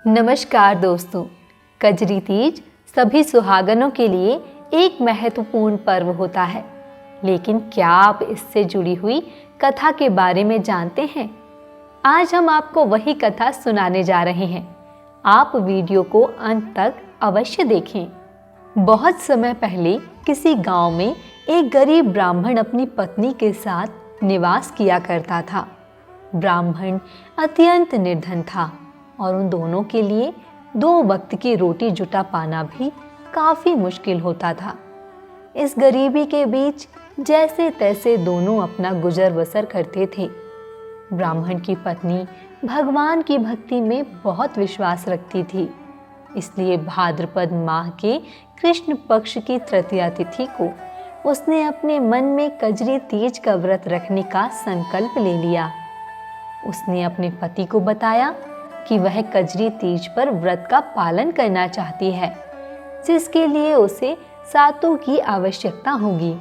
नमस्कार दोस्तों। कजरी तीज सभी सुहागनों के लिए एक महत्वपूर्ण पर्व होता है, लेकिन क्या आप इससे जुड़ी हुई कथा के बारे में जानते हैं? आज हम आपको वही कथा सुनाने जा रहे हैं। आप वीडियो को अंत तक अवश्य देखें। बहुत समय पहले किसी गांव में एक गरीब ब्राह्मण अपनी पत्नी के साथ निवास किया करता था। ब्राह्मण अत्यंत निर्धन था और उन दोनों के लिए 2 वक्त की रोटी जुटा पाना भी काफी मुश्किल होता था। इस गरीबी के बीच जैसे तैसे दोनों अपना गुजर बसर करते थे। ब्राह्मण की पत्नी भगवान की भक्ति में बहुत विश्वास रखती थी, इसलिए भाद्रपद माह के कृष्ण पक्ष की तृतीया तिथि को उसने अपने मन में कजरी तीज का व्रत रखने का संकल्प ले लिया। उसने अपने पति को बताया कि वह कजरी तीज पर व्रत का पालन करना चाहती है, जिसके लिए उसे सातों की आवश्यकता होगी।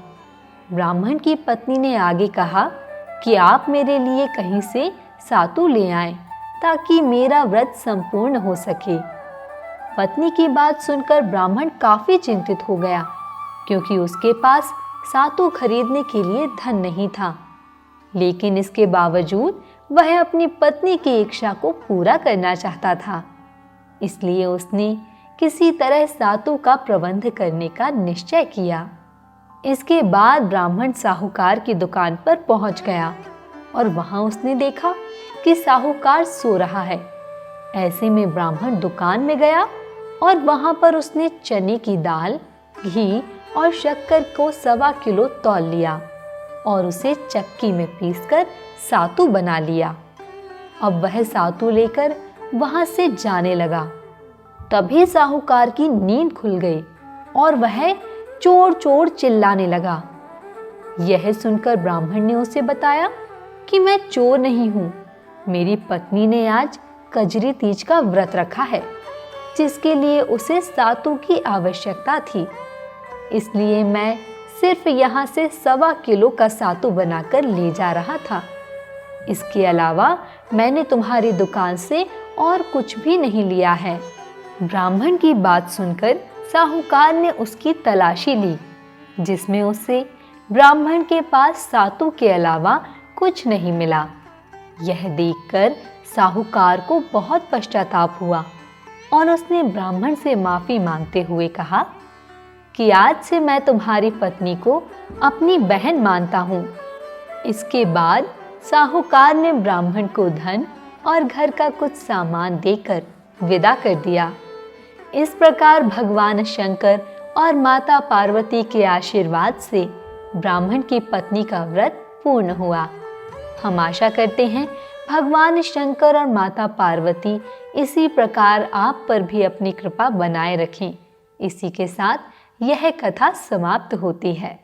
ब्राह्मण की पत्नी ने आगे कहा कि आप मेरे लिए कहीं से सातु ले आएं, ताकि मेरा व्रत संपूर्ण हो सके। पत्नी की बात सुनकर ब्राह्मण काफी चिंतित हो गया, क्योंकि उसके पास सातु खरीदने के लिए धन नहीं था। लेकिन इसके बावजूद वह अपनी पत्नी की इच्छा को पूरा करना चाहता था, इसलिए उसने किसी तरह सातु का प्रबंध करने का निश्चय किया। इसके बाद ब्राह्मण साहूकार की दुकान पर पहुंच गया और वहां उसने देखा कि साहूकार सो रहा है। ऐसे में ब्राह्मण दुकान में गया और वहां पर उसने चने की दाल, घी और शक्कर को 1.25 किलो तौल लिया और उसे चक्की में पीसकर सातु बना लिया। अब वह सातु लेकर वहां से जाने लगा। तभी साहूकार की नींद खुल गई और वह चोर चोर चिल्लाने लगा। यह सुनकर ब्राह्मण ने उसे बताया कि मैं चोर नहीं हूं, मेरी पत्नी ने आज कजरी तीज का व्रत रखा है, जिसके लिए उसे सातु की आवश्यकता थी, इसलिए मैं सिर्फ यहाँ से 1.25 किलो का सातु बनाकर ले जा रहा था। इसके अलावा मैंने तुम्हारी दुकान से और कुछ भी नहीं लिया है। ब्राह्मण की बात सुनकर साहूकार ने उसकी तलाशी ली, जिसमें उसे ब्राह्मण के पास सातु के अलावा कुछ नहीं मिला। यह देखकर साहूकार को बहुत पश्चाताप हुआ और उसने ब्राह्मण से माफी मांगते हुए कहा कि आज से मैं तुम्हारी पत्नी को अपनी बहन मानता हूँ। इसके बाद साहूकार ने ब्राह्मण को धन और घर का कुछ सामान देकर विदा कर दिया। इस प्रकार भगवान शंकर और माता पार्वती के आशीर्वाद से ब्राह्मण की पत्नी का व्रत पूर्ण हुआ। हम आशा करते हैं भगवान शंकर और माता पार्वती इसी प्रकार आप पर भी अपनी कृपा बनाए रखें। इसी के साथ यह कथा समाप्त होती है।